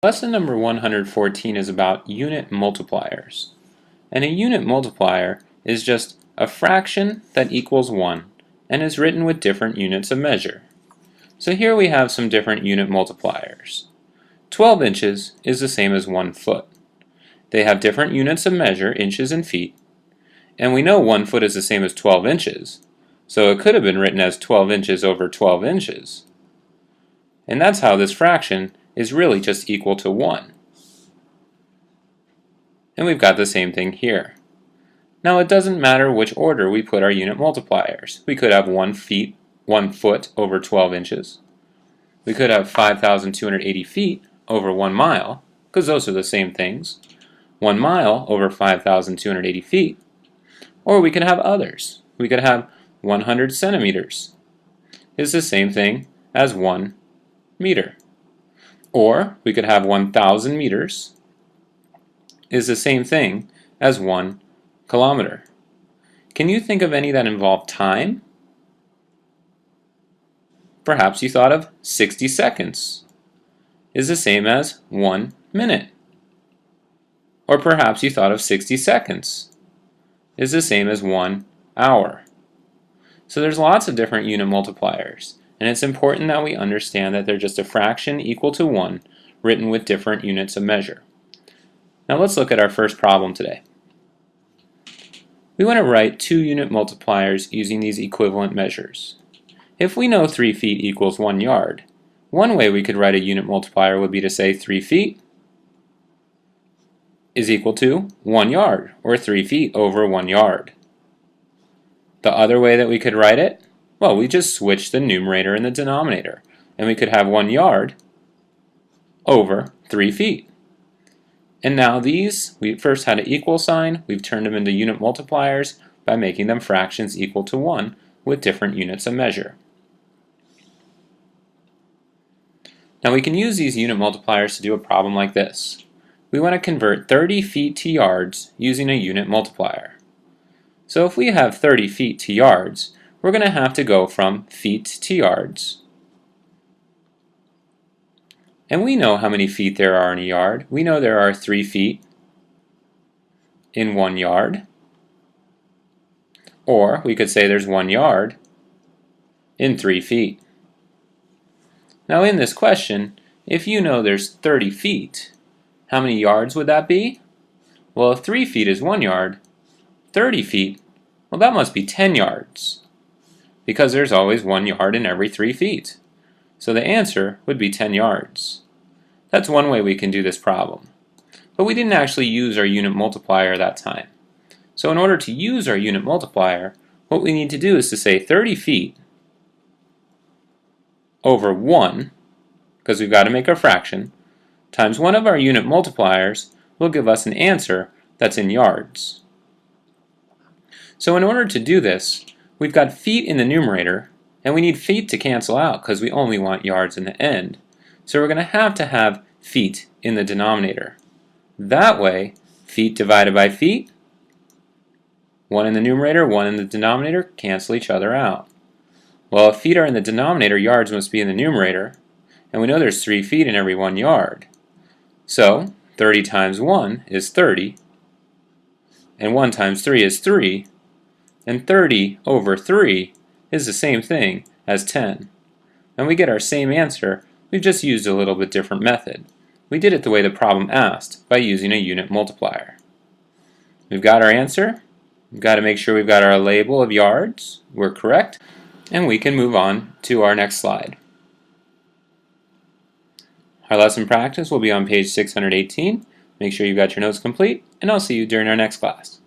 Lesson number 114 is about unit multipliers. And a unit multiplier is just a fraction that equals 1 and is written with different units of measure. So here we have some different unit multipliers. 12 inches is the same as 1 foot. They have different units of measure, inches and feet. And we know 1 foot is the same as 12 inches. So it could have been written as 12 inches over 12 inches. And that's how this fraction is really just equal to 1. And we've got the same thing here. Now it doesn't matter which order we put our unit multipliers. We could have 1 foot over 12 inches. We could have 5,280 feet over 1 mile, because those are the same things. 1 mile over 5,280 feet. Or we could have others. We could have 100 centimeters. It's the same thing as 1 meter. Or we could have 1,000 meters is the same thing as 1 kilometer. Can you think of any that involve time? Perhaps you thought of 60 seconds is the same as 1 minute. Or perhaps you thought of 60 seconds is the same as 1 hour. So there's lots of different unit multipliers. And it's important that we understand that they're just a fraction equal to 1 written with different units of measure. Now let's look at our first problem today. We want to write 2 unit multipliers using these equivalent measures. If we know 3 feet equals 1 yard, one way we could write a unit multiplier would be to say 3 feet is equal to 1 yard, or 3 feet over 1 yard. The other way that we could write it, well, we just switch the numerator and the denominator, and we could have 1 yard over 3 feet. And now these, we first had an equal sign, we've turned them into unit multipliers by making them fractions equal to 1 with different units of measure. Now we can use these unit multipliers to do a problem like this. We want to convert 30 feet to yards using a unit multiplier. So if we have 30 feet to yards, we're going to have to go from feet to yards. And we know how many feet there are in a yard. We know there are 3 feet in 1 yard. Or we could say there's 1 yard in 3 feet. Now in this question, if you know there's 30 feet, how many yards would that be? Well, if 3 feet is 1 yard, 30 feet, well that must be 10 yards. Because there's always 1 yard in every 3 feet. So the answer would be 10 yards. That's one way we can do this problem. But we didn't actually use our unit multiplier that time. So in order to use our unit multiplier, what we need to do is to say 30 feet over 1, because we've got to make a fraction, times one of our unit multipliers will give us an answer that's in yards. So in order to do this, we've got feet in the numerator, and we need feet to cancel out because we only want yards in the end. So we're going to have feet in the denominator. That way, feet divided by feet, 1 in the numerator, 1 in the denominator, cancel each other out. Well, if feet are in the denominator, yards must be in the numerator, and we know there's 3 feet in every 1 yard. So 30 times 1 is 30, and 1 times 3 is 3, and 30 over 3 is the same thing as 10. And we get our same answer, we've just used a little bit different method. We did it the way the problem asked, by using a unit multiplier. We've got our answer, we've got to make sure we've got our label of yards, we're correct, and we can move on to our next slide. Our lesson practice will be on page 618. Make sure you've got your notes complete, and I'll see you during our next class.